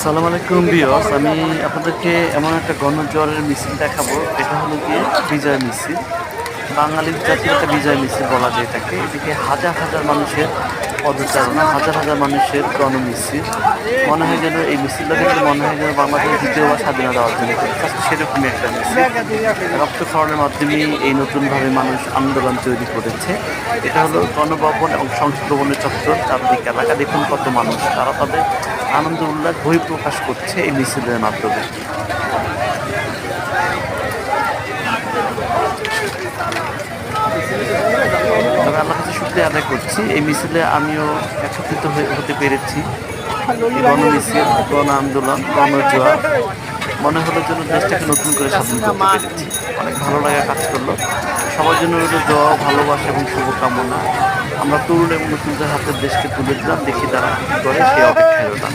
আসসালামু আলাইকুম ভিউয়ার্স, আমি আপনাদেরকে এমন একটা গণজোয়ারের মিছিল দেখাবো। এটা হলো গিয়ে বিজয় মিছিল, বাঙালির জাতির একটা বিজয় মিছিল বলা যায় এটাকে। এদিকে হাজার হাজার মানুষের পদচারণা, হাজার হাজার মানুষের গণমিছিল। মনে হয় যেন এই মিছিলটা দেখলে মনে হয় যেন বাংলাদেশের দ্বিতীয়বার স্বাধীনতা অর্জন করেছে, সেরকমই একটা মিছিল। রক্তক্ষরণের মাধ্যমে এই নতুনভাবে মানুষ আন্দোলন তৈরি করেছে। এটা হলো গণভবন এবং সংসদ ভবনের চত্বর, চারদিক এলাকা দেখুন কত মানুষ, তারা তাদের আনন্দ উল্লাস বহিঃপ্রকাশ করছে এই মিছিলের মাধ্যমে। তবে আল্লাহ কাছে শুকরিয়া আদায় করছি, এই মিছিলে আমিও একত্রিত হতে পেরেছি। এই গণমিছিল, গণ আন্দোলন, গণজোয়ার মনে হলো যেন দেশটাকে নতুন করে স্বাধীন করতে পেরেছি। অনেক ভালো লাগা কাজ করলো। সবার জন্য রইল দোয়া, ভালোবাসা এবং শুভকামনা। আমরা তরুণ এবং নতুনদের হাতে দেশকে তুলে দিলাম, দেখি তারা কি করে, সেই অপেক্ষায় রইলাম।